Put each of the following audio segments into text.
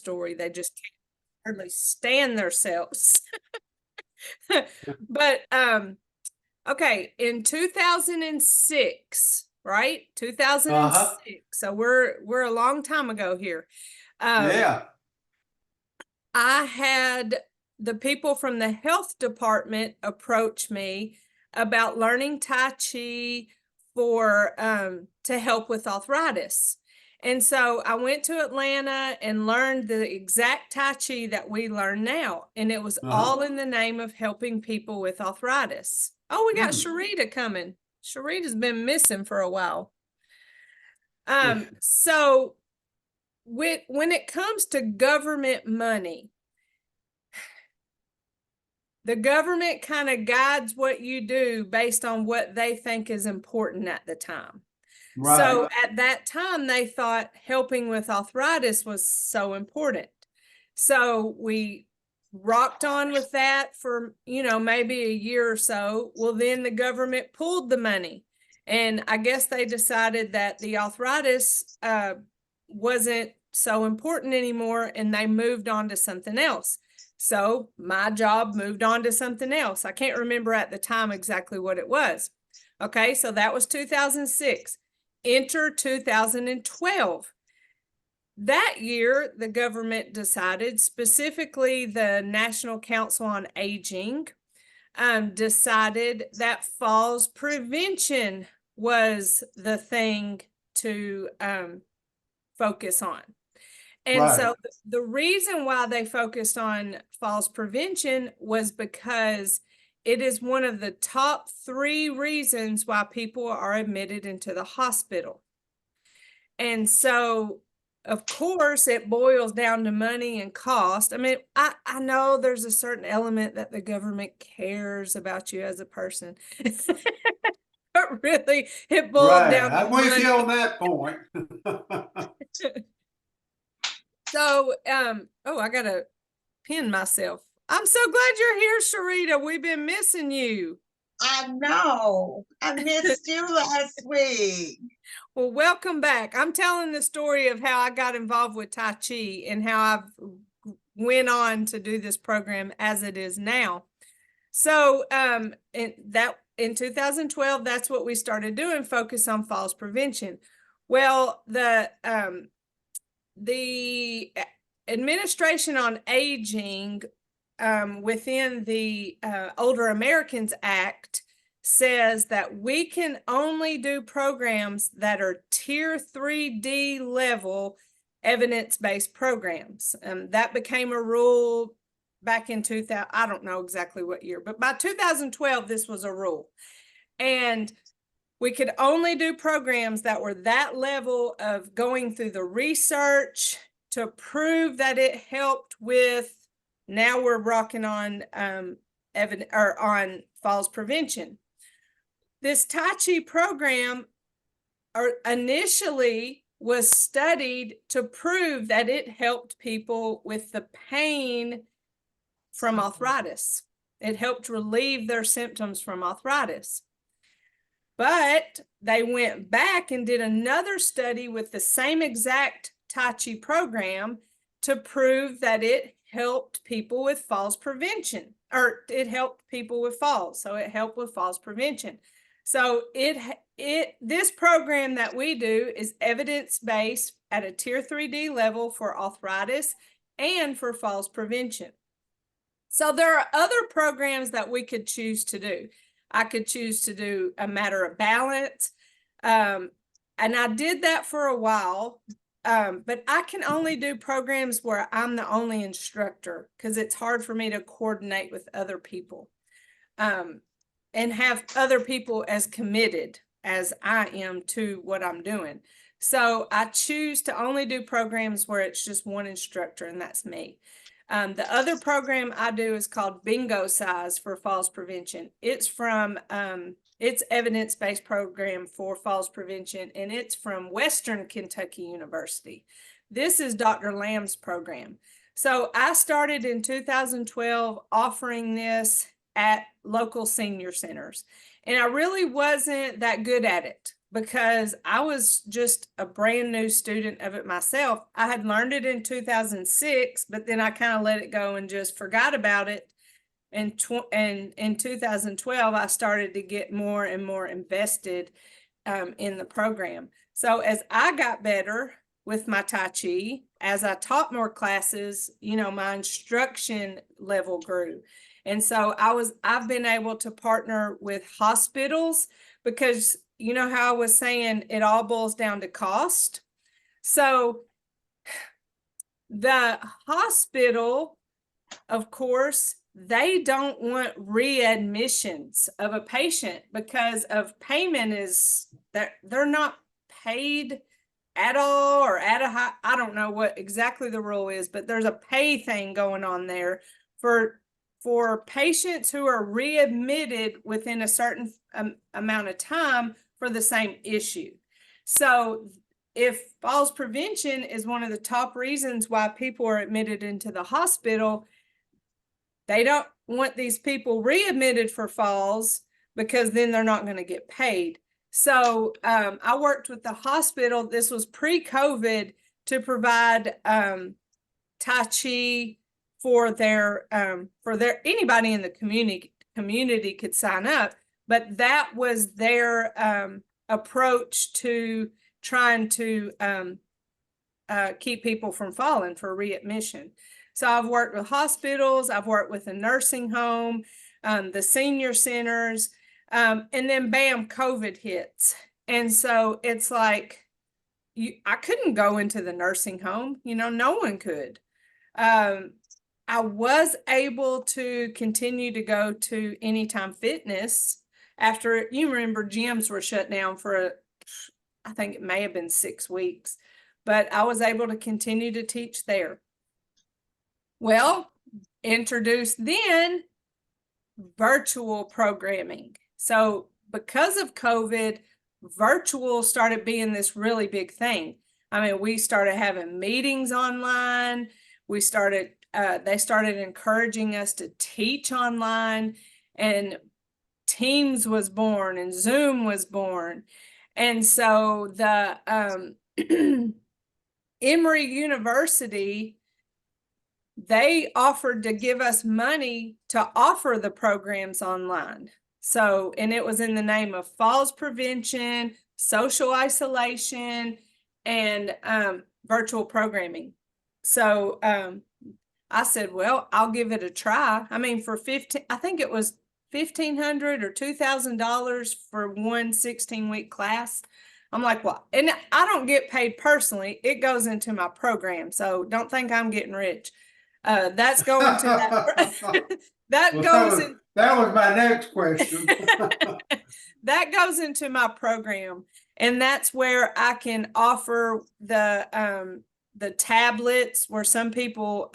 story. They just can't hardly stand themselves. But okay, in 2006, right? Uh-huh. 2006. So we're a long time ago here. Yeah. I had the people from the health department approach me about learning Tai Chi for to help with arthritis. And so I went to Atlanta and learned the exact Tai Chi that we learn now. And it was Uh-huh. all in the name of helping people with arthritis. Oh, we got Hmm. Sharita coming. Sharita's been missing for a while. So when it comes to government money, the government kind of guides what you do based on what they think is important at the time. Right. So at that time, they thought helping with arthritis was so important. So we rocked on with that for, maybe a year or so. Well, then the government pulled the money. And I guess they decided that the arthritis wasn't so important anymore, and they moved on to something else. So my job moved on to something else. I can't remember at the time exactly what it was. Okay, so that was 2006. Enter 2012. That year, the government decided, specifically the National Council on Aging, decided that falls prevention was the thing to focus on. And Right. so the reason why they focused on falls prevention was because it is one of the top 3 reasons why people are admitted into the hospital. And so, of course, it boils down to money and cost. I mean, I know there's a certain element that the government cares about you as a person. But really, it boiled Right. down to I'm with you on money. that point. So, oh, I gotta pin myself. I'm so glad you're here, Sharita. We've been missing you. I know. I missed you last week. Well, welcome back. I'm telling the story of how I got involved with Tai Chi and how I've went on to do this program as it is now. So, in 2012, that's what we started doing, focus on falls prevention. Well, the Administration on Aging within the Older Americans Act says that we can only do programs that are Tier 3D level evidence-based programs. That became a rule back in 2000. I don't know exactly what year, but by 2012, this was a rule. And we could only do programs that were that level of going through the research to prove that it helped with. Now we're rocking on on falls prevention. This Tai Chi program initially was studied to prove that it helped people with the pain from arthritis. It helped relieve their symptoms from arthritis. But they went back and did another study with the same exact Tai Chi program to prove that it helped people with falls prevention, or it helped people with falls. So it helped with falls prevention. So this program that we do is evidence-based at a Tier 3D level for arthritis and for falls prevention. So there are other programs that we could choose to do. I could choose to do a matter of balance. And I did that for a while, but I can only do programs where I'm the only instructor because it's hard for me to coordinate with other people and have other people as committed as I am to what I'm doing. So I choose to only do programs where it's just one instructor, and that's me. The other program I do is called Bingo Size for Falls Prevention. It's evidence-based program for falls prevention, and it's from Western Kentucky University. This is Dr. Lamb's program. So I started in 2012 offering this at local senior centers, and I really wasn't that good at it. because I was just a brand new student of it myself. I had learned it in 2006, but then I kind of let it go and just forgot about it. And in 2012, I started to get more and more invested in the program. So as I got better with my Tai Chi, as I taught more classes, you know, my instruction level grew. And so I've been able to partner with hospitals because, you know, how I was saying, it all boils down to cost. So the hospital, of course, they don't want readmissions of a patient because of payment is that they're not paid at all or at a high, I don't know what exactly the rule is, but there's a pay thing going on there for patients who are readmitted within a certain amount of time for the same issue. So if falls prevention is one of the top reasons why people are admitted into the hospital, they don't want these people readmitted for falls because then they're not going to get paid. So I worked with the hospital. This was pre-COVID to provide Tai Chi for their anybody in the community could sign up, but that was their approach to trying to keep people from falling for readmission. So I've worked with hospitals, I've worked with a nursing home, the senior centers, and then bam, COVID hits. And so it's like, I couldn't go into the nursing home, you know, no one could. I was able to continue to go to Anytime Fitness after, you remember, gyms were shut down for, I think it may have been 6 weeks, but I was able to continue to teach there. Well, introduced then virtual programming. So because of COVID, virtual started being this really big thing. I mean, we started having meetings online. We started, they started encouraging us to teach online, and Teams was born and Zoom was born. And so the Emory University, they offered to give us money to offer the programs online. So, and it was in the name of falls prevention, social isolation, and virtual programming. So I said, well, I'll give it a try. I mean, for I think it was $1,500 or $2,000 for one 16-week class. I'm like, well, and I don't get paid personally. It goes into my program. So don't think I'm getting rich. That's going to that. That was my next question. That goes into my program, and that's where I can offer the tablets where some people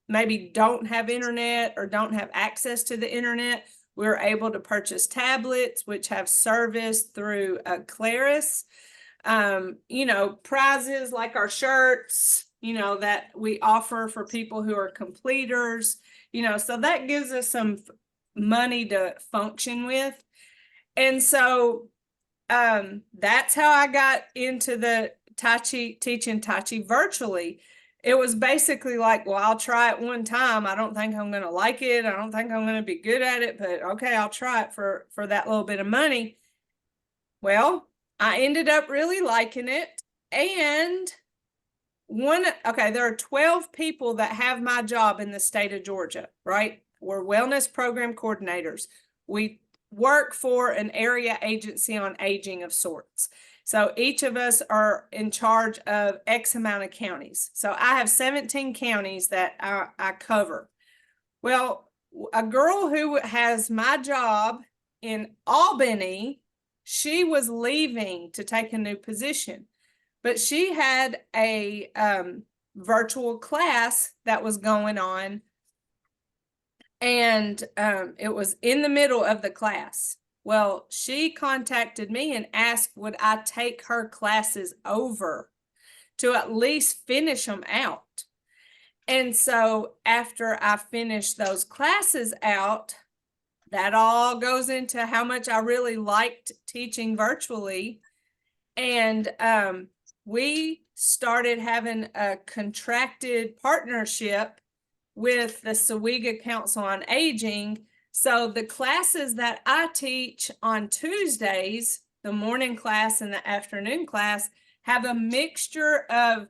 maybe don't have internet or don't have access to the internet. We're able to purchase tablets which have service through Claris. You know, prizes like our shirts, you know, that we offer for people who are completers, you know, so that gives us some money to function with. And so that's how I got into the Tai Chi, teaching Tai Chi virtually. It was basically like, well, I'll try it one time. I don't think I'm going to like it. I don't think I'm going to be good at it, but okay, I'll try it for that little bit of money. Well, I ended up really liking it. And there are 12 people that have my job in the state of Georgia, right? We're wellness program coordinators. We work for an area agency on aging of sorts. So each of us are in charge of X amount of counties. So I have 17 counties that I cover. Well, a girl who has my job in Albany, she was leaving to take a new position, but she had a virtual class that was going on, and it was in the middle of the class. Well, she contacted me and asked, would I take her classes over to at least finish them out? And so after I finished those classes out, that all goes into how much I really liked teaching virtually. And we started having a contracted partnership with the SOWEGA Council on Aging. So the classes that I teach on Tuesdays, the morning class and the afternoon class, have a mixture of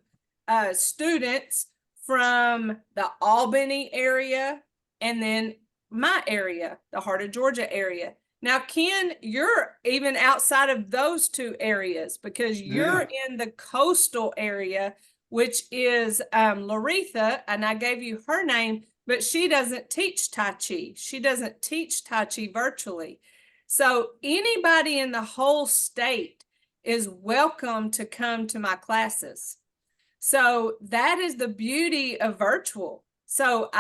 students from the Albany area and then my area, the Heart of Georgia area. Now, Ken, you're even outside of those two areas because you're in the coastal area, which is Laretha, and I gave you her name, but she doesn't teach Tai Chi. She doesn't teach Tai Chi virtually. So anybody in the whole state is welcome to come to my classes. So that is the beauty of virtual. So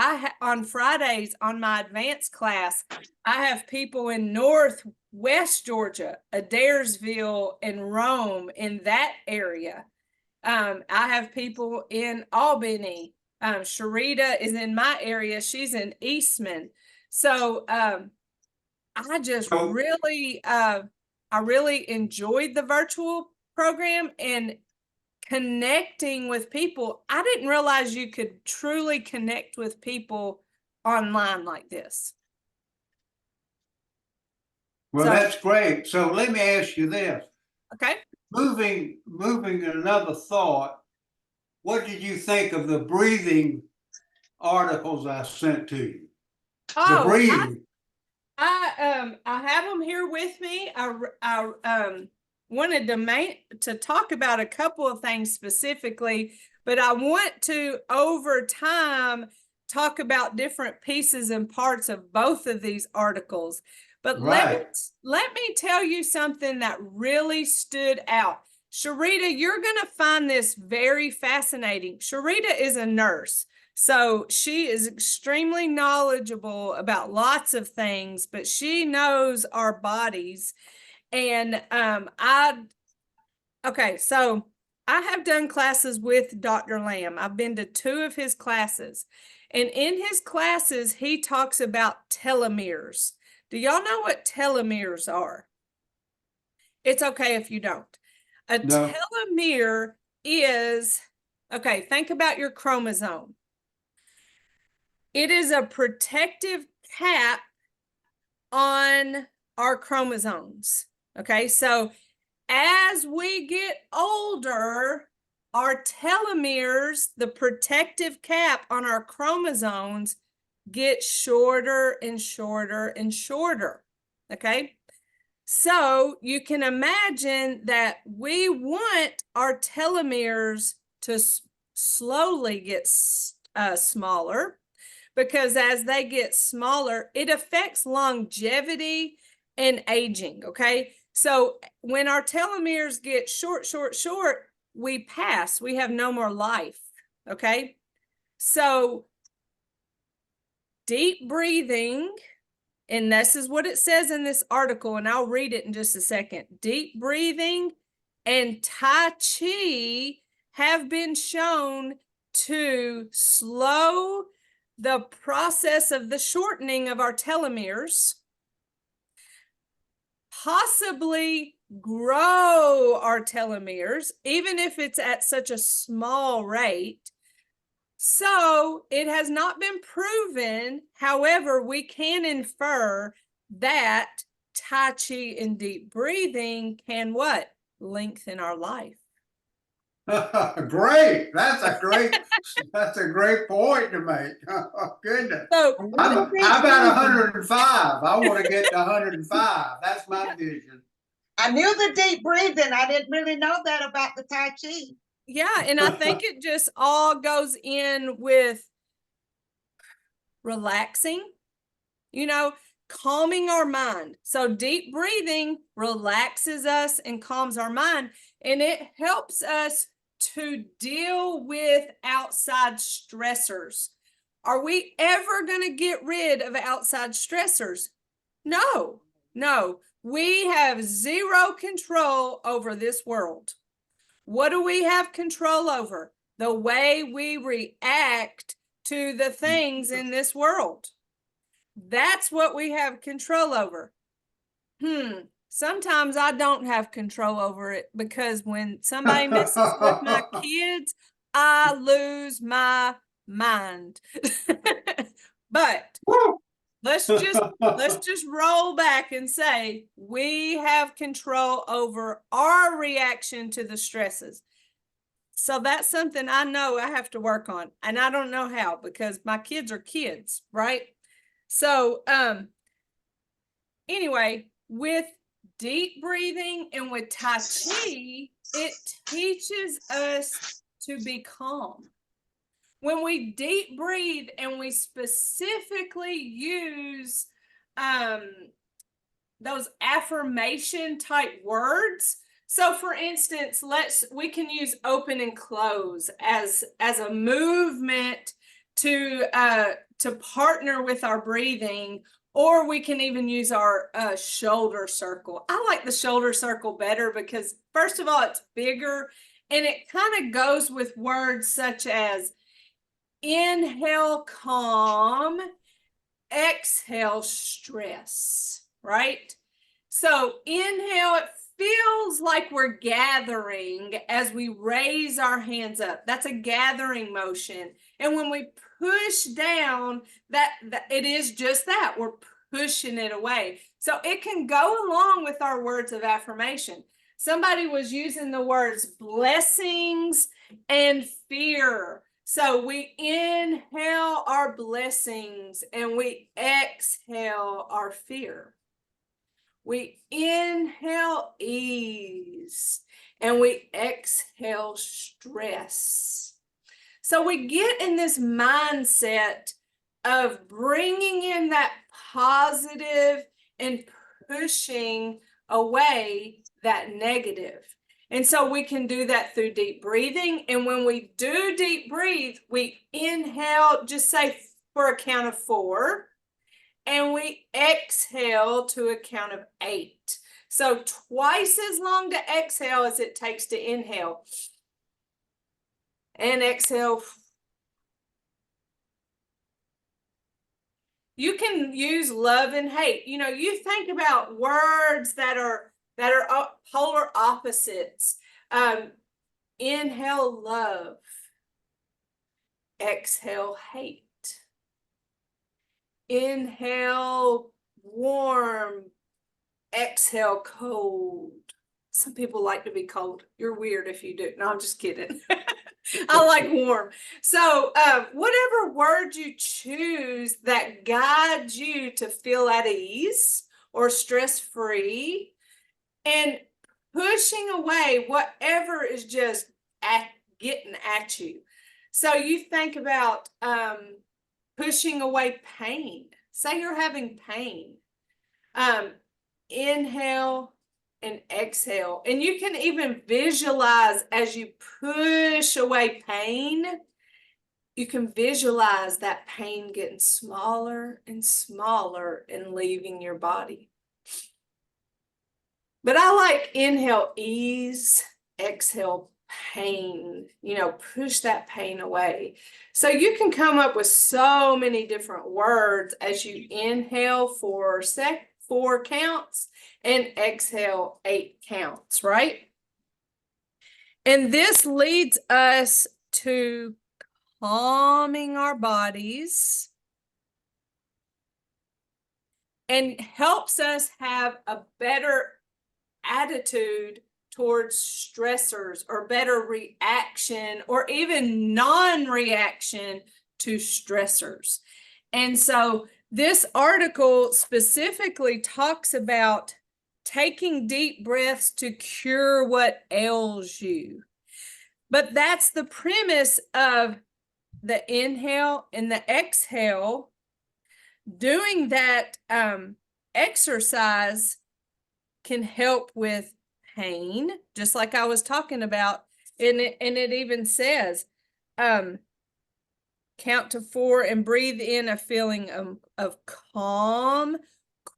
on Fridays on my advanced class, I have people in Northwest Georgia, Adairsville and Rome, in that area. I have people in Albany. Sharita is in my area. She's in Eastman. So I just really, I really enjoyed the virtual program and connecting with people. I didn't realize you could truly connect with people online like this. Well, So- that's great. So let me ask you this. Okay. Moving another thought, what did you think of the breathing articles I sent to you? The Oh, breathing. I have them here with me. I wanted to talk about a couple of things specifically, but I want to over time talk about different pieces and parts of both of these articles. But Right. let me tell you something that really stood out. Sharita, you're going to find this very fascinating. Sharita is a nurse. So she is extremely knowledgeable about lots of things, but she knows our bodies. And okay, so I have done classes with Dr. Lamb. I've been to 2 of his classes. And in his classes, he talks about telomeres. Do y'all know what telomeres are? It's okay if you don't. A No. telomere is, okay, think about your chromosome. It is a protective cap on our chromosomes. Okay, so as we get older, our telomeres, the protective cap on our chromosomes, get shorter and shorter and shorter. Okay, so you can imagine that we want our telomeres to slowly get smaller, because as they get smaller, it affects longevity and aging, okay? So when our telomeres get short, we pass. We have no more life, okay? So deep breathing, and this is what it says in this article, and I'll read it in just a second. Deep breathing and Tai Chi have been shown to slow the process of the shortening of our telomeres, possibly grow our telomeres, even if it's at such a small rate. So it has not been proven. However, we can infer that Tai Chi and deep breathing can what? Lengthen our life. Great. That's a great point to make. Oh, goodness. So I'm about 105. I want to get to 105. That's my vision. I knew the deep breathing. I didn't really know that about the Tai Chi. yeah, and I think it just all goes in with relaxing, calming our mind. So deep breathing relaxes us and calms our mind, and it helps us to deal with outside stressors. Are we ever going to get rid of outside stressors? No. We have zero control over this world. What do we have control over? The way we react to the things in this world. That's what we have control over. sometimes I don't have control over it because when somebody messes with my kids, I lose my mind. But let's just roll back and say we have control over our reaction to the stresses. So that's something I know I have to work on, and I don't know how because my kids are kids, right? So anyway, with deep breathing and with Tai Chi, it teaches us to be calm. When we deep breathe and we specifically use those affirmation type words. So for instance, we can use open and close as a movement to partner with our breathing, or we can even use our shoulder circle. I like the shoulder circle better because first of all, it's bigger and it kind of goes with words such as inhale calm, exhale stress, right? So inhale, it feels like we're gathering as we raise our hands up. That's a gathering motion. And when we push down, that it is just that. We're pushing it away. So it can go along with our words of affirmation. Somebody was using the words blessings and fear. So we inhale our blessings and we exhale our fear. We inhale ease and we exhale stress. So we get in this mindset of bringing in that positive and pushing away that negative. And so we can do that through deep breathing. And when we do deep breathe, we inhale, just say for a count of 4. And we exhale to a count of 8. So twice as long to exhale as it takes to inhale. And exhale. You can use love and hate. You know, you think about words that are polar opposites. Inhale love. Exhale hate. Inhale warm, exhale cold. Some people like to be cold. You're weird if you do. No, I'm just kidding. I like warm. So whatever word you choose that guides you to feel at ease or stress-free, and pushing away whatever is just getting at you. So you think about pushing away pain. Say you're having pain. Inhale and exhale. And you can even visualize as you push away pain, you can visualize that pain getting smaller and smaller and leaving your body. But I like inhale ease, exhale pain, push that pain away. So you can come up with so many different words as you inhale for 4 counts and exhale 8 counts, right? And this leads us to calming our bodies and helps us have a better attitude towards stressors or better reaction or even non-reaction to stressors. And so this article specifically talks about taking deep breaths to cure what ails you. But that's the premise of the inhale and the exhale. Doing that exercise can help with pain, just like I was talking about. And it even says, count to 4 and breathe in a feeling of calm,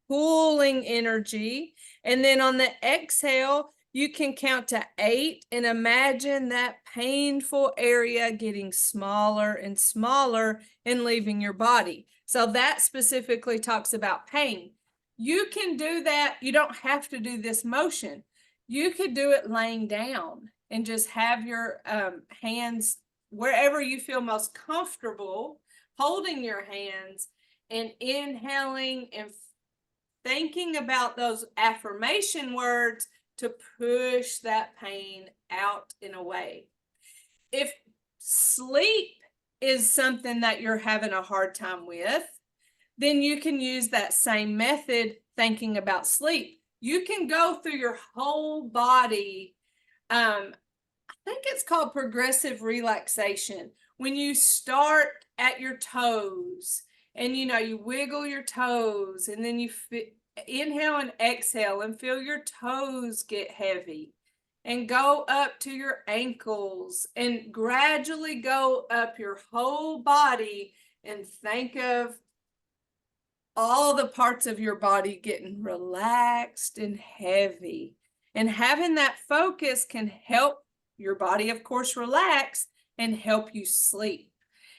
cooling energy. And then on the exhale, you can count to 8 and imagine that painful area getting smaller and smaller and leaving your body. So that specifically talks about pain. you can do that. You don't have to do this motion. You could do it laying down and just have your hands wherever you feel most comfortable, holding your hands and inhaling and thinking about those affirmation words to push that pain out and away. If sleep is something that you're having a hard time with, then you can use that same method thinking about sleep. You can go through your whole body. I think it's called progressive relaxation. When you start at your toes and you wiggle your toes and then you inhale and exhale and feel your toes get heavy and go up to your ankles and gradually go up your whole body and think of all the parts of your body getting relaxed and heavy. And having that focus can help your body, of course, relax and help you sleep.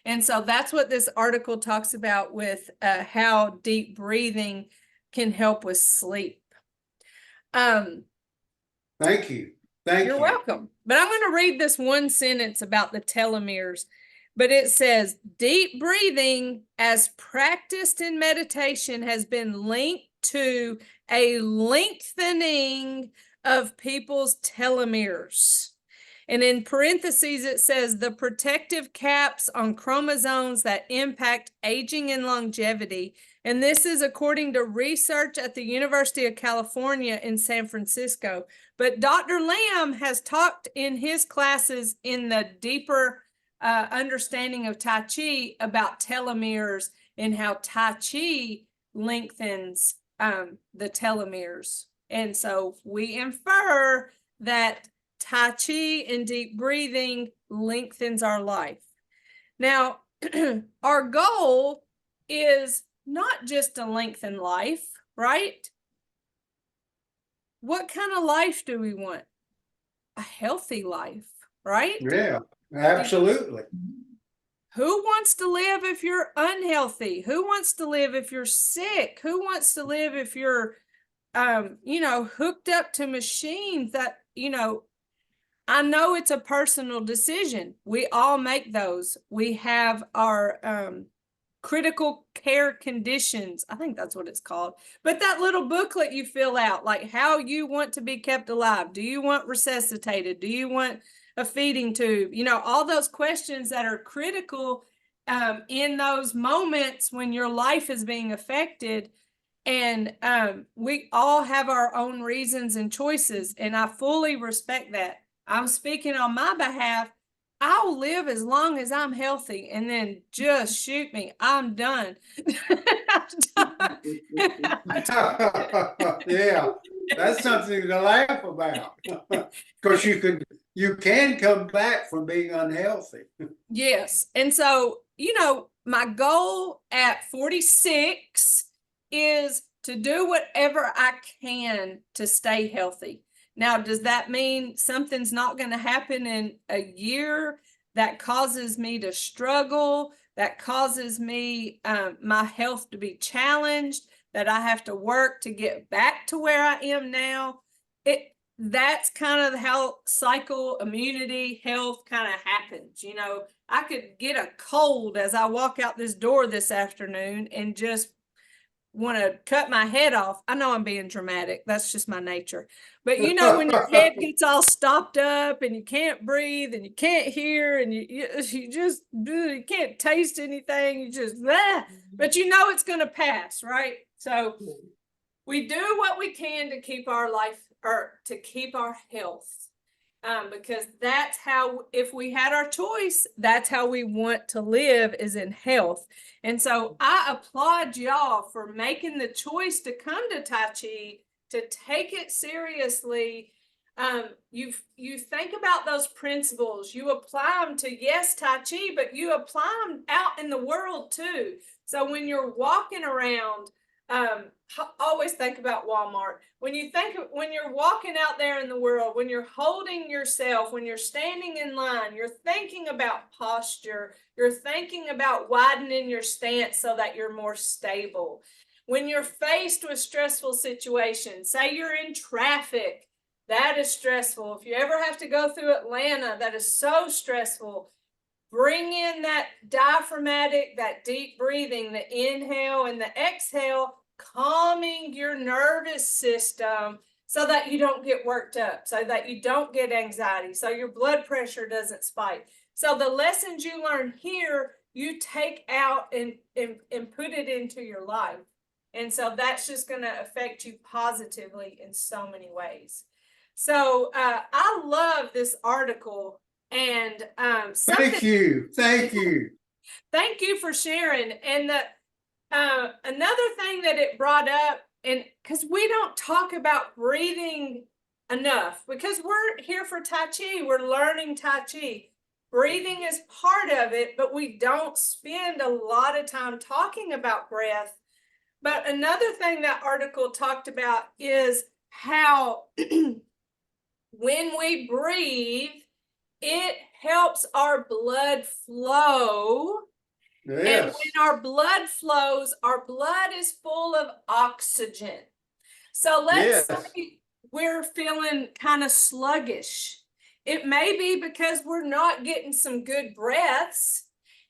And so that's what this article talks about with how deep breathing can help with sleep. Thank you. You're welcome. But I'm going to read this one sentence about the telomeres. But it says, deep breathing as practiced in meditation has been linked to a lengthening of people's telomeres. And in parentheses, it says the protective caps on chromosomes that impact aging and longevity. And this is according to research at the University of California in San Francisco. But Dr. Lamb has talked in his classes in the deeper understanding of Tai Chi about telomeres and how Tai Chi lengthens the telomeres. And so we infer that Tai Chi and deep breathing lengthens our life. Now, our goal is not just to lengthen life, right? What kind of life do we want? A healthy life, right? Yeah, absolutely. Who wants to live if you're unhealthy? Who wants to live if you're sick? Who wants to live if you're, hooked up to machines that, I know it's a personal decision. We all make those. We have our critical care conditions. I think that's what it's called. But that little booklet you fill out, like how you want to be kept alive. Do you want resuscitated? Do you want a feeding tube? All those questions that are critical in those moments when your life is being affected. And we all have our own reasons and choices. And I fully respect that. I'm speaking on my behalf. I'll live as long as I'm healthy, and then just shoot me. I'm done. Yeah, that's something to laugh about. Because you can come back from being unhealthy. Yes. And so, my goal at 46 is to do whatever I can to stay healthy. Now, does that mean something's not going to happen in a year that causes me to struggle, that causes me, my health to be challenged, that I have to work to get back to where I am now? That's kind of how cycle, immunity, health kind of happens. I could get a cold as I walk out this door this afternoon and just want to cut my head off. I know I'm being dramatic. That's just my nature. But when your head gets all stopped up and you can't breathe and you can't hear and you can't taste anything, you just, but it's going to pass, right? So we do what we can to keep our life or to keep our health. Because that's how, if we had our choice, that's how we want to live, is in health. And so I applaud y'all for making the choice to come to Tai Chi, to take it seriously. You think about those principles, you apply them to, yes, Tai Chi, but you apply them out in the world too. So when you're walking around, always think about Walmart. When you're walking out there in the world, when you're holding yourself, when you're standing in line, you're thinking about posture. You're thinking about widening your stance so that you're more stable. When you're faced with stressful situations, say you're in traffic, that is stressful. If you ever have to go through Atlanta, that is so stressful. Bring in that diaphragmatic, that deep breathing, the inhale and the exhale, calming your nervous system so that you don't get worked up, so that you don't get anxiety, so your blood pressure doesn't spike. So the lessons you learn here, you take out and put it into your life. And so that's just going to affect you positively in so many ways. So I love this article. And Thank you. Thank you. Thank you for sharing. And the another thing that it brought up, and because we don't talk about breathing enough, because we're here for Tai Chi, we're learning Tai Chi. Breathing is part of it, but we don't spend a lot of time talking about breath. But another thing that article talked about is how when we breathe, it helps our blood flow. And Yes. when our blood flows, our blood is full of oxygen. So let's say we're feeling kind of sluggish. It may be because we're not getting some good breaths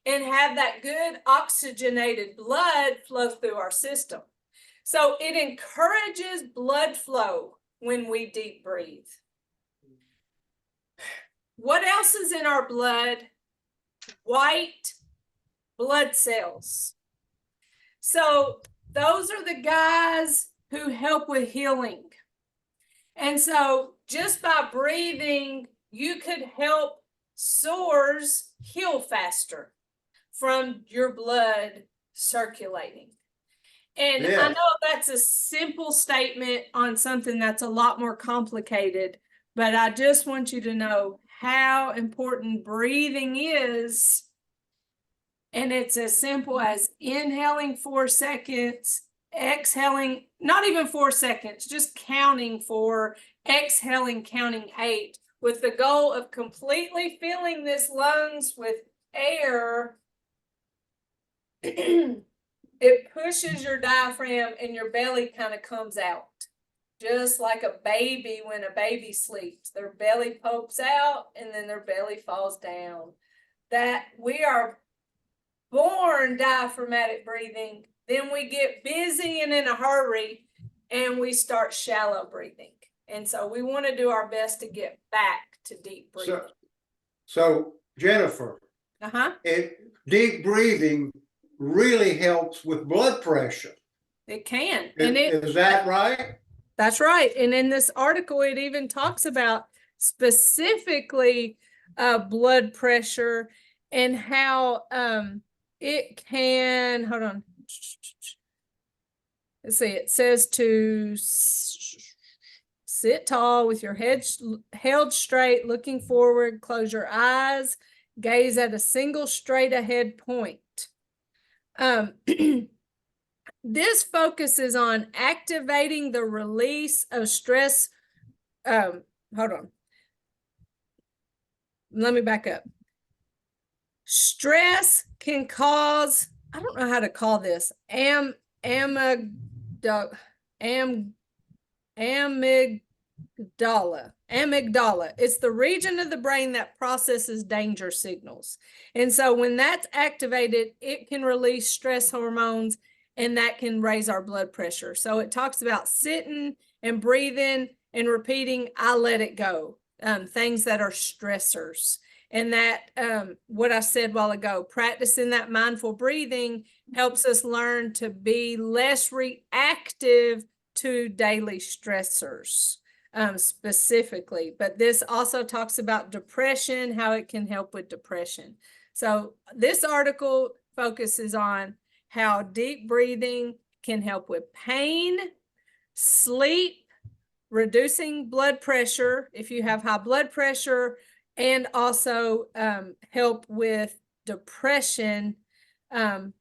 and have that good oxygenated blood flow through our system. So it encourages blood flow when we deep breathe. What else is in our blood? White blood cells. So those are the guys who help with healing. And so just by breathing, you could help sores heal faster from your blood circulating. And I know that's a simple statement on something that's a lot more complicated, but I just want you to know how important breathing is. And it's as simple as inhaling 4 seconds, exhaling, not even 4 seconds, just counting 4, exhaling, counting 8, with the goal of completely filling this lungs with air. It pushes your diaphragm and your belly kind of comes out. Just like a baby, when a baby sleeps, their belly pokes out and then their belly falls down. That we are born diaphragmatic breathing, then we get busy and in a hurry and we start shallow breathing. And so we want to do our best to get back to deep breathing. So Jennifer, deep breathing really helps with blood pressure. It can. Is that right? That's right. And in this article, it even talks about specifically blood pressure and how it can, hold on. Let's see, it says to sit tall with your head held straight, looking forward, close your eyes, gaze at a single straight ahead point. This focuses on activating the release of stress. Hold on. Let me back up. Stress can cause, I don't know how to call this, amygdala. Amygdala. It's the region of the brain that processes danger signals. And so when that's activated, it can release stress hormones, and that can raise our blood pressure. So it talks about sitting and breathing and repeating, I let it go, things that are stressors. And that, what I said a while ago, practicing that mindful breathing helps us learn to be less reactive to daily stressors, specifically. But this also talks about depression, how it can help with depression. So this article focuses on how deep breathing can help with pain, sleep, reducing blood pressure if you have high blood pressure, and also help with depression, so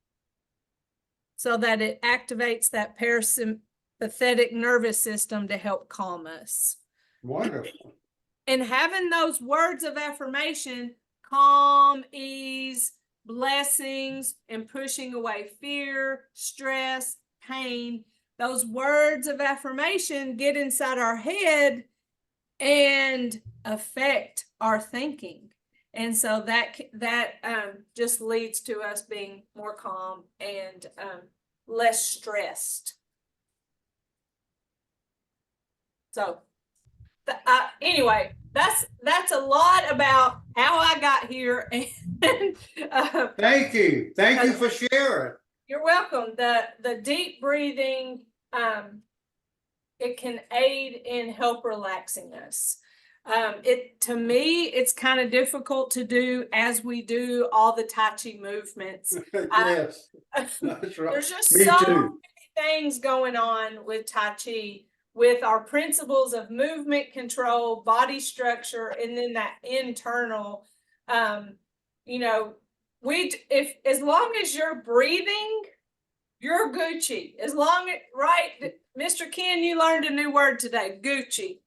that it activates that parasympathetic nervous system to help calm us. Wonderful. And having those words of affirmation, calm, ease, blessings, and pushing away fear, stress, pain, those words of affirmation get inside our head and affect our thinking. And so that just leads to us being more calm and less stressed. So anyway, that's a lot about how I got here. And Thank you. Thank you for sharing. you're welcome. The deep breathing, it can aid in help relaxing us. To me, it's kind of difficult to do as we do all the Tai Chi movements. Yes, that's right. There's just Me so too. many things going on with Tai Chi, with our principles of movement control, body structure, and then that internal, you know, as long as you're breathing, you're Gucci. As long as, right, Mr. Ken, you learned a new word today, Gucci.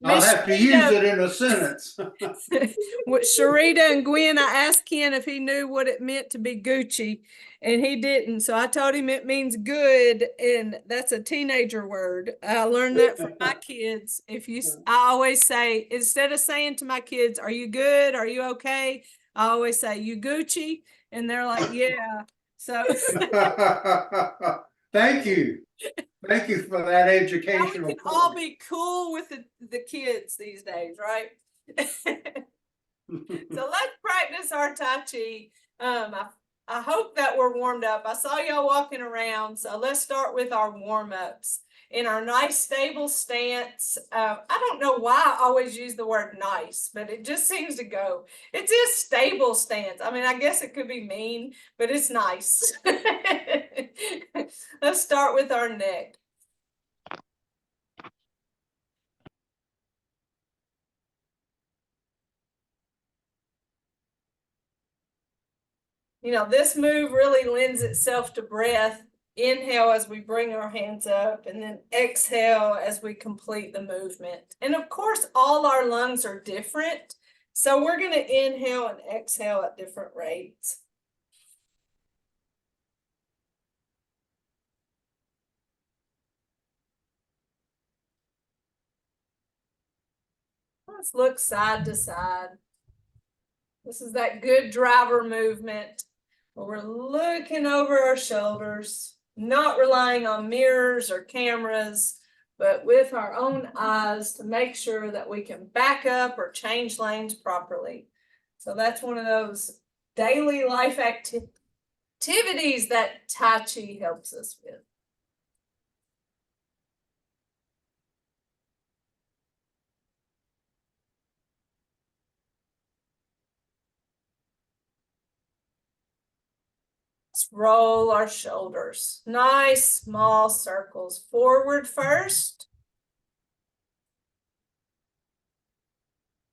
I'll have to use it in a sentence. With Sharita and Gwen, I asked Ken if he knew what it meant to be Gucci, and he didn't. So I told him it means good, and that's a teenager word. I learned that from my kids. I always say, instead of saying to my kids, "Are you good? Are you okay?" I always say, "You Gucci," and they're like, "Yeah." So Thank you. Thank you for that now we educational can all point. be cool with the kids these days, right? So let's practice our Tai Chi. I hope that we're warmed up. I saw y'all walking around, so let's start with our warm-ups. In our nice stable stance, I don't know why I always use the word nice, but it just seems to go. It's a stable stance. I mean, I guess it could be mean, but it's nice. Let's start with our neck. You know, this move really lends itself to breath. Inhale as we bring our hands up, and then exhale as we complete the movement. And of course, all our lungs are different. So we're going to inhale and exhale at different rates. Let's look side to side. This is that good driver movement where we're looking over our shoulders, not relying on mirrors or cameras, but with our own eyes to make sure that we can back up or change lanes properly. So that's one of those daily life activities that Tai Chi helps us with. Let's roll our shoulders. Nice small circles. Forward first.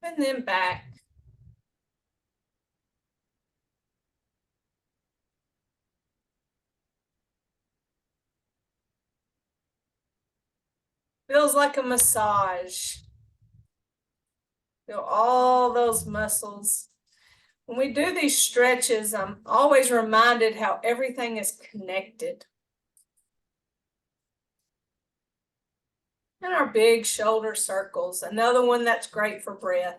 And then back. Feels like a massage. Feel all those muscles. When we do these stretches, I'm always reminded how everything is connected. And our big shoulder circles, another one that's great for breath.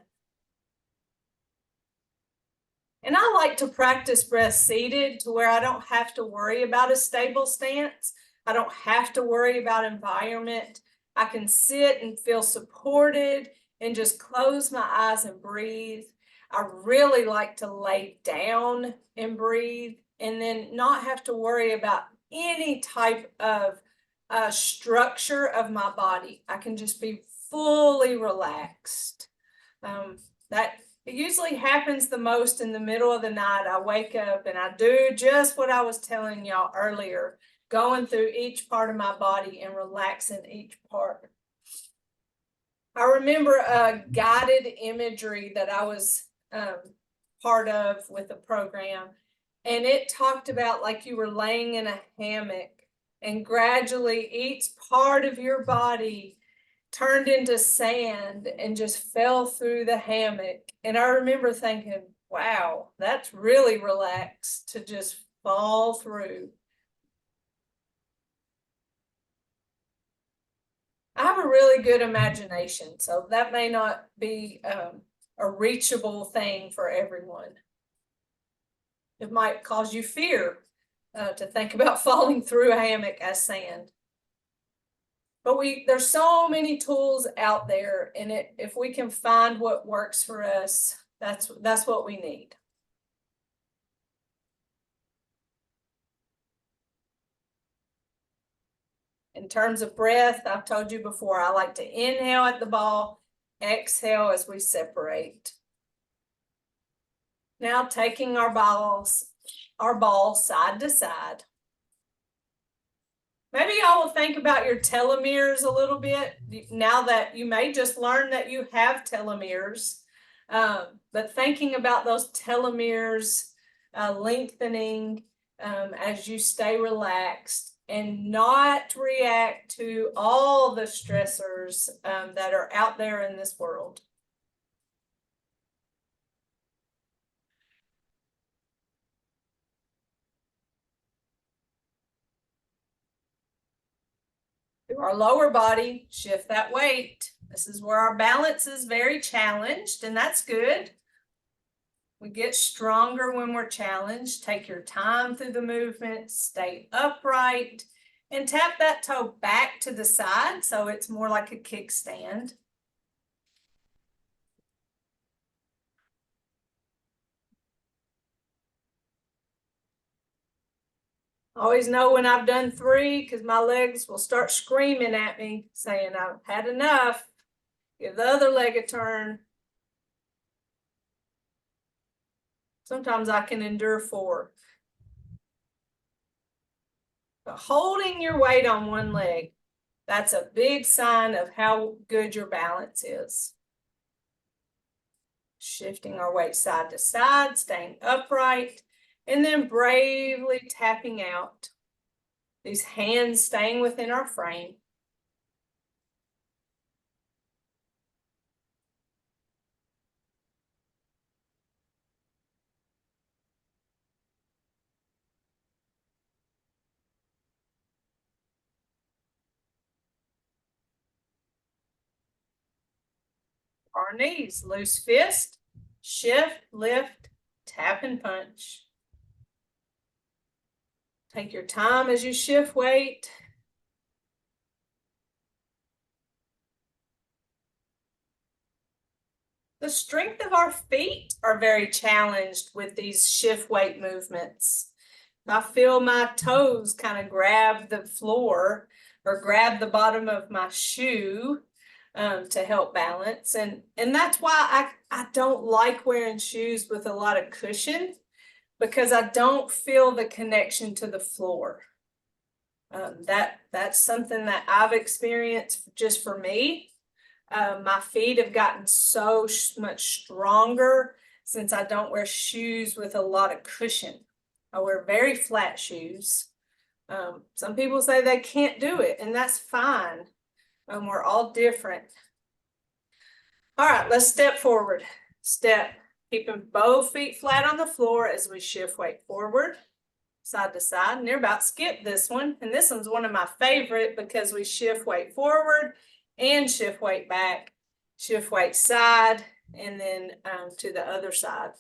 And I like to practice breath seated to where I don't have to worry about a stable stance. I don't have to worry about environment. I can sit and feel supported and just close my eyes and breathe. I really like to lay down and breathe and then not have to worry about any type of structure of my body. I can just be fully relaxed. That it usually happens the most in the middle of the night. I wake up and I do just what I was telling y'all earlier, going through each part of my body and relaxing each part. I remember a guided imagery that I was part of with the program, and it talked about like you were laying in a hammock and gradually each part of your body turned into sand and just fell through the hammock. And I remember thinking, wow, that's really relaxed to just fall through. I have a really good imagination, so that may not be a reachable thing for everyone. It might cause you fear to think about falling through a hammock as sand. But there's so many tools out there, and if we can find what works for us, that's what we need. In terms of breath, I've told you before, I like to inhale at the ball, exhale as we separate. Now taking our ball side to side. Maybe y'all will think about your telomeres a little bit now that you may just learn that you have telomeres. But thinking about those telomeres lengthening as you stay relaxed and not react to all the stressors that are out there in this world. Through our lower body, shift that weight. This is where our balance is very challenged, and that's good. We get stronger when we're challenged. Take your time through the movement, stay upright, and tap that toe back to the side so it's more like a kickstand. Always know when I've done 3 because my legs will start screaming at me saying I've had enough. Give the other leg a turn. Sometimes I can endure 4. But holding your weight on one leg, that's a big sign of how good your balance is. Shifting our weight side to side, staying upright, and then bravely tapping out. These hands staying within our frame. Our knees, loose fist, shift, lift, tap and punch. Take your time as you shift weight. The strength of our feet are very challenged with these shift weight movements. I feel my toes kind of grab the floor or grab the bottom of my shoe to help balance. And that's why I don't like wearing shoes with a lot of cushion, because I don't feel the connection to the floor. That's something that I've experienced just for me. My feet have gotten so much stronger since I don't wear shoes with a lot of cushion. I wear very flat shoes. Some people say they can't do it, and that's fine. We're all different. All right, let's step forward. Step, keeping both feet flat on the floor as we shift weight forward, side to side. Near about skip this one. And this one's one of my favorite because we shift weight forward and shift weight back, shift weight side, and then to the other side.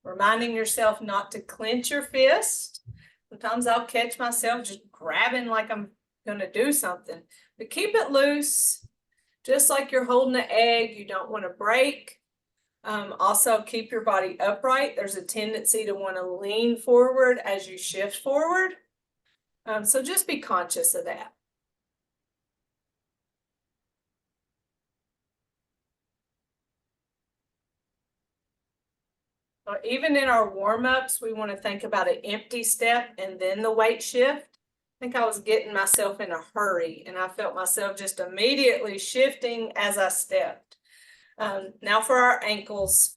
Reminding yourself not to clench your fist. Sometimes I'll catch myself just grabbing like I'm going to do something, but keep it loose, just like you're holding an egg. You don't want to break. Also, keep your body upright. There's a tendency to want to lean forward as you shift forward. So just be conscious of that. Even in our warm-ups, we want to think about an empty step and then the weight shift. I think I was getting myself in a hurry, and I felt myself just immediately shifting as I stepped. Now for our ankles,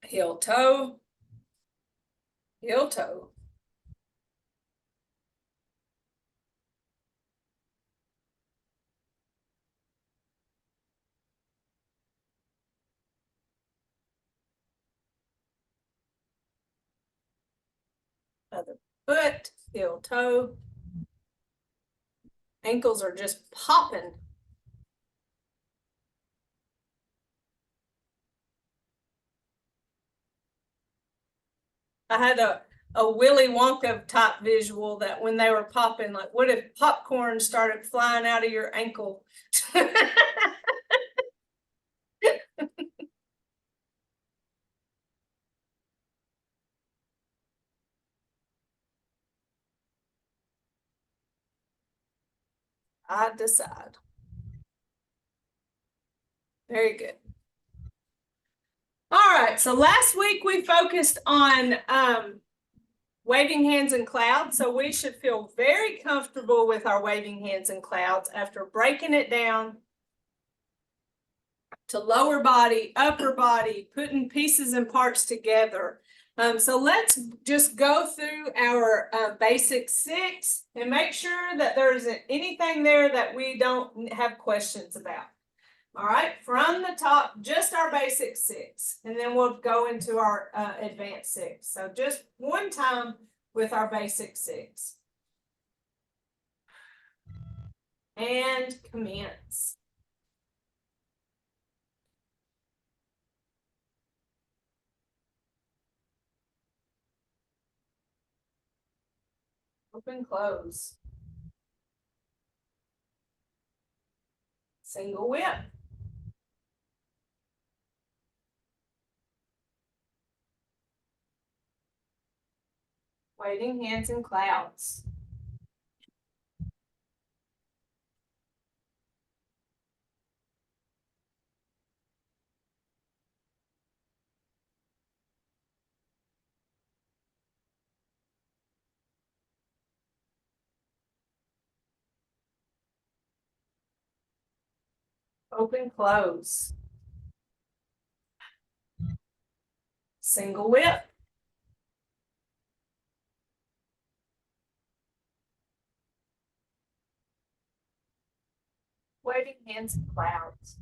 heel toe, heel toe. Other foot, heel toe. Ankles are just popping. I had a Willy Wonka type visual that when they were popping, like, what if popcorn started flying out of your ankle? I decide. Very good. All right, so last week we focused on waving hands in clouds, so we should feel very comfortable with our waving hands in clouds after breaking it down to lower body, upper body, putting pieces and parts together. So let's just go through our basic 6 and make sure that there isn't anything there that we don't have questions about. All right, from the top, just our basic 6, and then we'll go into our advanced 6. So just one time with our basic 6. And commence. Open, close. Single whip. Waving hands in clouds. Open, close. Single whip. Waving hands in clouds.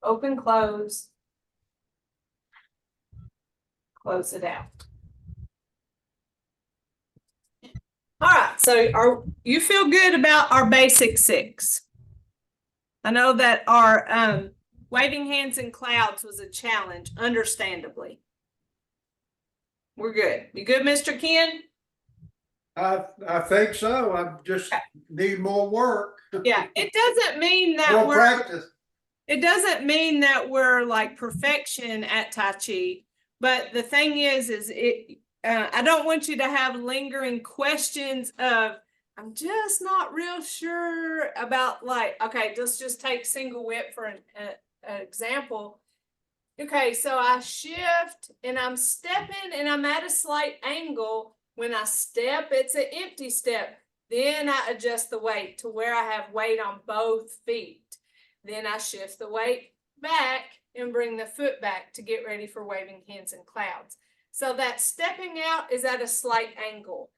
Open, close. Close it out. All right, so you feel good about our basic 6? I know that our waving hands in clouds was a challenge, understandably. We're good. You good, Mr. Ken? I think so. I just need more work. Yeah, it doesn't mean that More practice. it doesn't mean that we're like perfection at Tai Chi, but the thing is I don't want you to have lingering questions of, I'm just not real sure about, like, okay, let's just take single whip for an example. Okay, so I shift and I'm stepping and I'm at a slight angle. When I step, it's an empty step. Then I adjust the weight to where I have weight on both feet. Then I shift the weight back and bring the foot back to get ready for waving hands in clouds. So that stepping out is at a slight angle.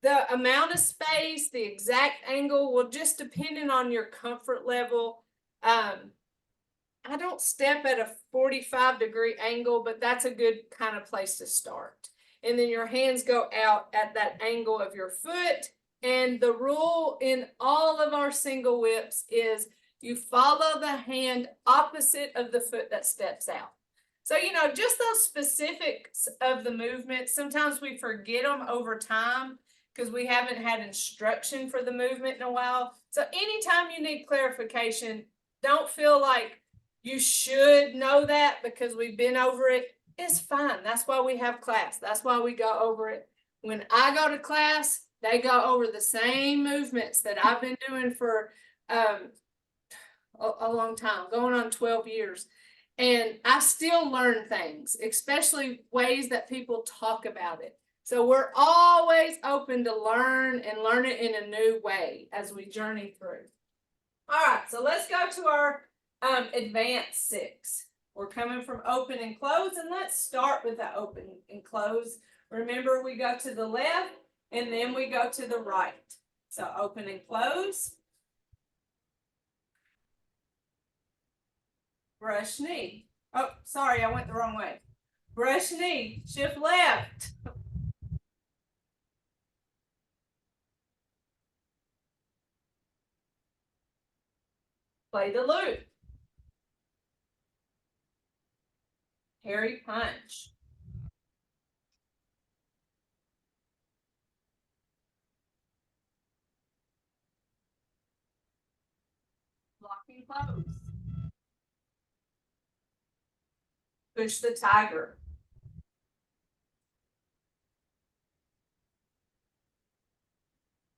The amount of space, the exact angle will just depend on your comfort level. I don't step at a 45-degree angle, but that's a good kind of place to start. And then your hands go out at that angle of your foot. And the rule in all of our single whips is you follow the hand opposite of the foot that steps out. So, you know, just those specifics of the movement, sometimes we forget them over time because we haven't had instruction for the movement in a while. So anytime you need clarification, don't feel like you should know that because we've been over it. It's fine. That's why we have class. That's why we go over it. When I go to class, they go over the same movements that I've been doing for a long time, going on 12 years. And I still learn things, especially ways that people talk about it. So we're always open to learn and learn it in a new way as we journey through. All right, so let's go to our advanced 6. We're coming from open and close, and let's start with the open and close. Remember, we go to the left and then we go to the right. So open and close. Brush knee. Oh, sorry, I went the wrong way. Brush knee, shift left. Play the loop. Hairy punch. Lock and close. Push the tiger.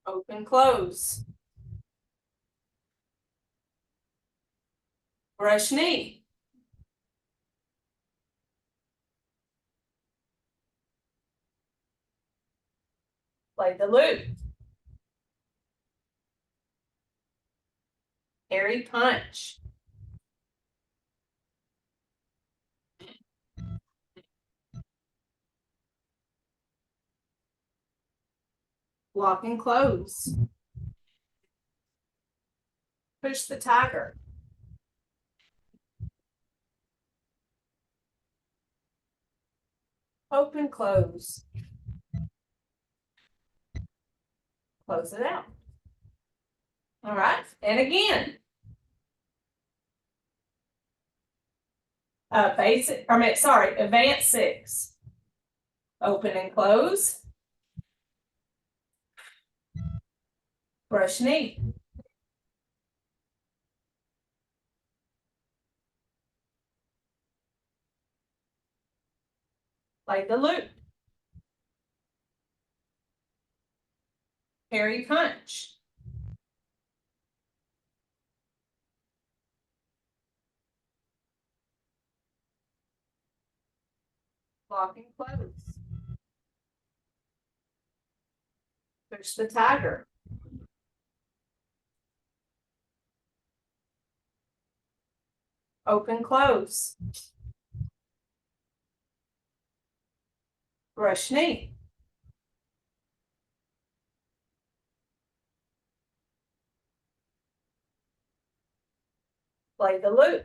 Open, close. Brush knee. Play the loop. Hairy punch. Lock and close. Push the tiger. Open, close. Close it out. All right, and again. Advance 6. Open and close. Brush knee. Play the loop. Hairy punch. Lock and close. Push the tiger. Open, close. Brush knee. Play the loop.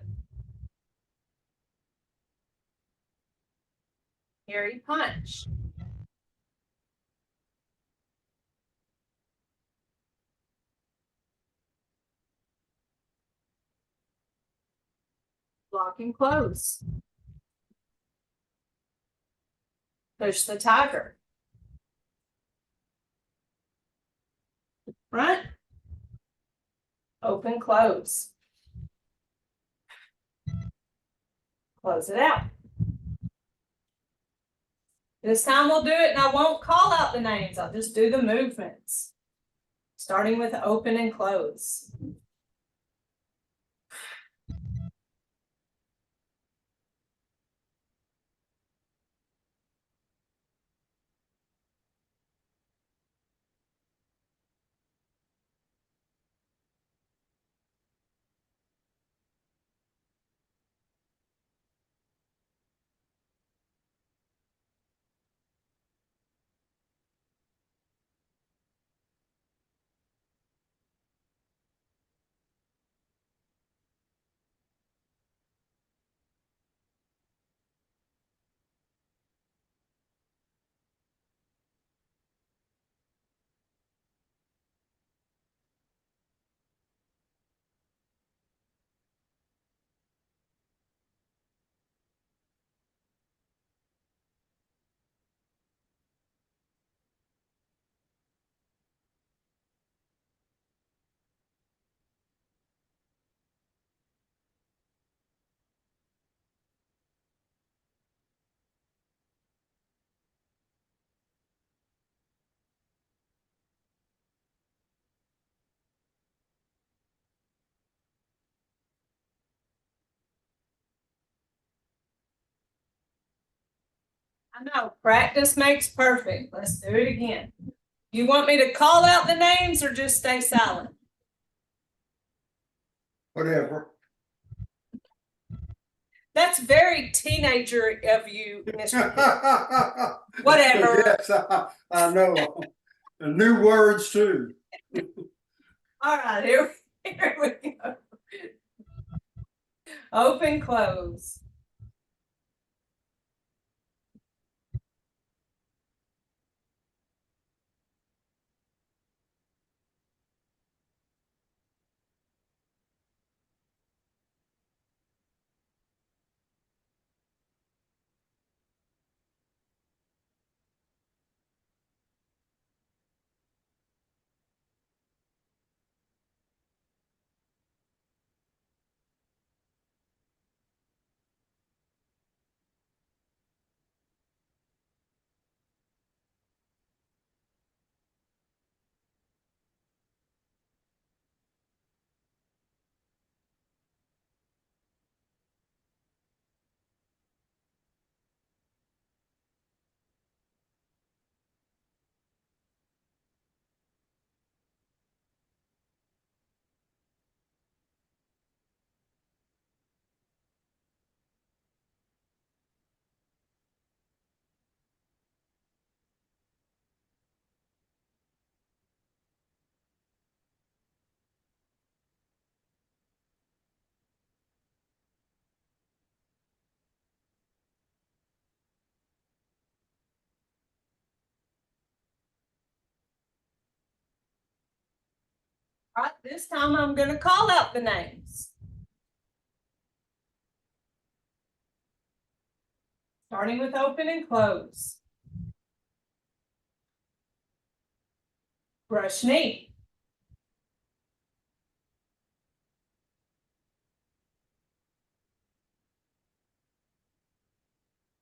Hairy punch. Lock and close. Push the tiger. Front. Open, close. Close it out. This time we'll do it and I won't call out the names. I'll just do the movements. Starting with open and close. I know, practice makes perfect. Let's do it again. You want me to call out the names or just stay silent? Whatever. That's very teenager of you, Mr. Whatever. Yes, I know. And new words too. All right, here we go. Open, close. All right, this time I'm going to call out the names. Starting with open and close. Brush knee.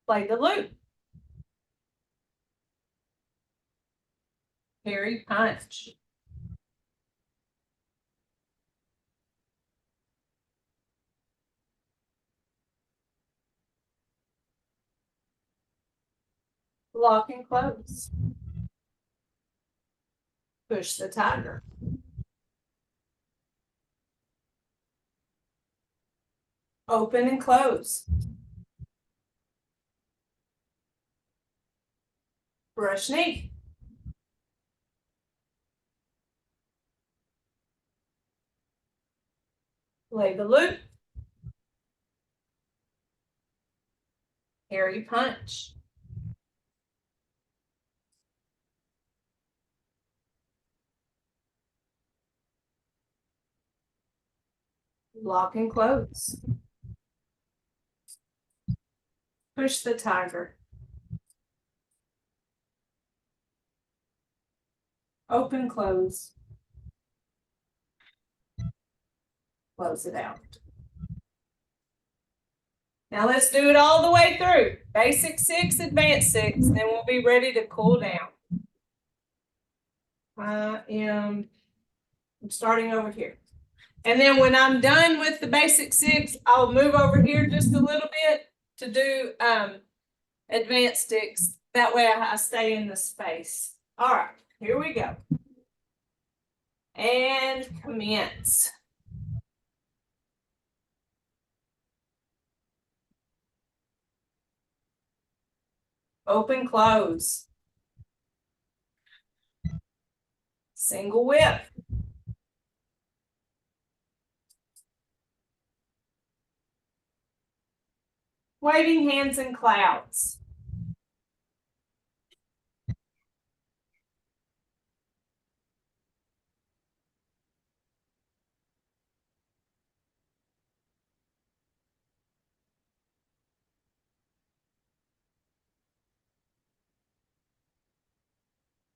Play the loop. Parry punch. Lock and close. Push the tiger. Open and close. Brush knee. Play the loop. Parry punch. Lock and close. Push the tiger. Open, close. Close it out. Now let's do it all the way through. Basic 6, advanced 6, then we'll be ready to cool down. I'm starting over here. And then when I'm done with the basic 6, I'll move over here just a little bit to do advanced 6. That way I stay in the space. All right, here we go. And commence. Open, close. Single whip. Waving hands and clouds.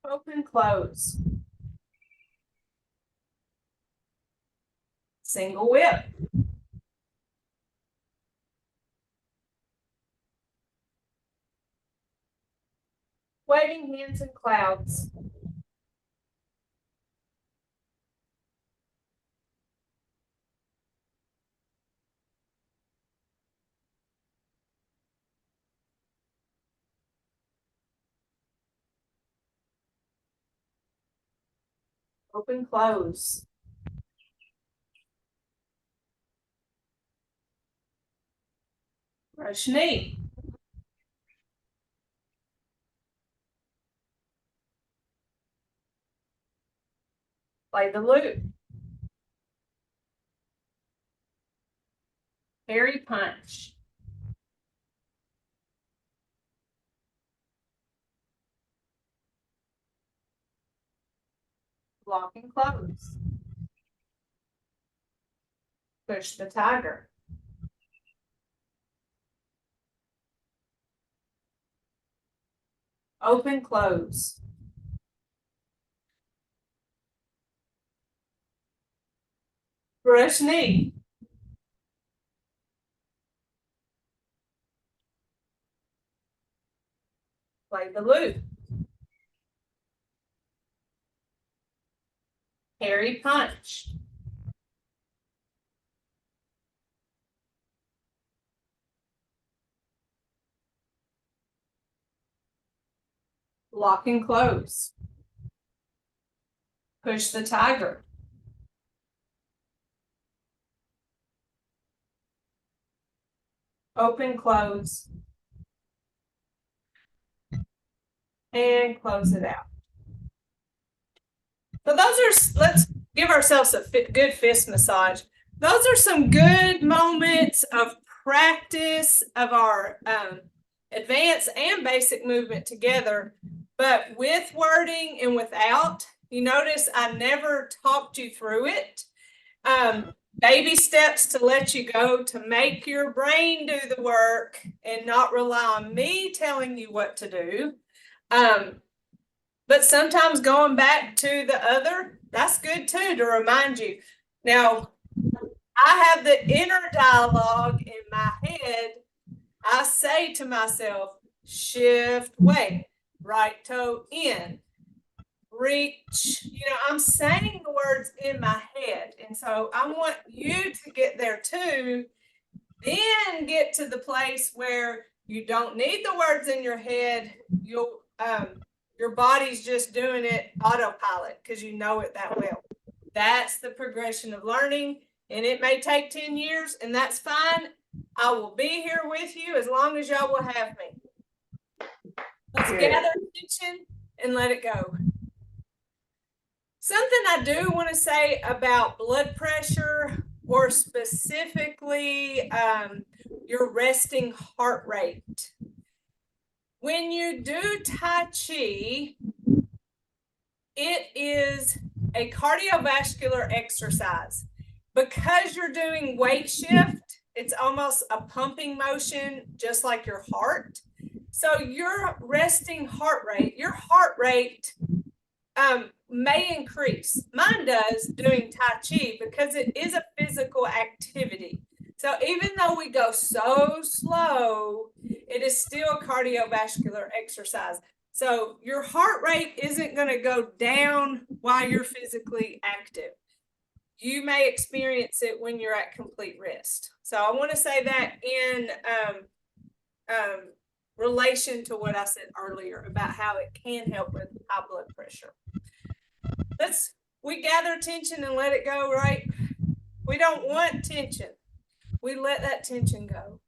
Open, close. Single whip. Waving hands and clouds. Open, close. Brush knee. Play the loop. Parry punch. Lock and close. Push the tiger. Open, close. Brush knee. Play the loop. Parry punch. Lock and close. Push the tiger. Open, close. And close it out. So those are, let's give ourselves a good fist massage. Those are some good moments of practice of our advanced and basic movement together, but with wording and without. You notice I never talked you through it. Baby steps to let you go, to make your brain do the work and not rely on me telling you what to do. But sometimes going back to the other, that's good too, to remind you. Now, I have the inner dialogue in my head. I say to myself, shift, weight, right toe in, reach. You know, I'm saying the words in my head. And so I want you to get there too, then get to the place where you don't need the words in your head. You'll, your body's just doing it autopilot because you know it that well. That's the progression of learning, and it may take 10 years, and that's fine. I will be here with you as long as y'all will have me. Let's gather attention and let it go. Something I do want to say about blood pressure, or specifically your resting heart rate. When you do Tai Chi, it is a cardiovascular exercise. Because you're doing weight shift, it's almost a pumping motion, just like your heart. So your resting heart rate, your heart rate may increase. Mine does doing Tai Chi because it is a physical activity. So even though we go so slow, it is still a cardiovascular exercise. So your heart rate isn't going to go down while you're physically active. You may experience it when you're at complete rest. So I want to say that in relation to what I said earlier about how it can help with high blood pressure. We gather tension and let it go, right? We don't want tension. We let that tension go.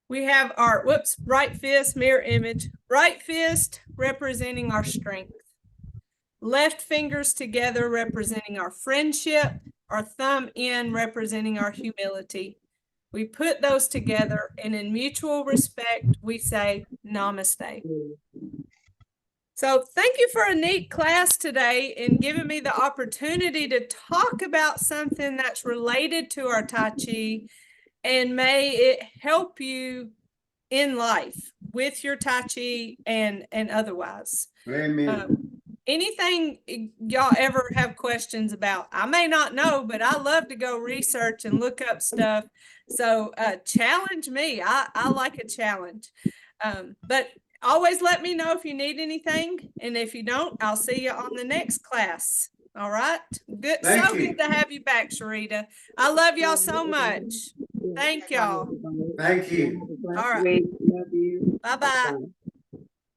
We have our, right fist, mirror image. Right fist representing our strength. Left fingers together representing our friendship. Our thumb in representing our humility. We put those together, and in mutual respect, we say namaste. So thank you for a neat class today and giving me the opportunity to talk about something that's related to our Tai Chi, and may it help you in life with your Tai Chi and otherwise. Amen. Anything y'all ever have questions about? I may not know, but I love to go research and look up stuff. So challenge me. I like a challenge. But always let me know if you need anything. And if you don't, I'll see you on the next class. All right. Good. Thank you. Good to have you back, Sharita. I love y'all so much. Thank y'all. Thank you. All right. Love you. Bye-bye.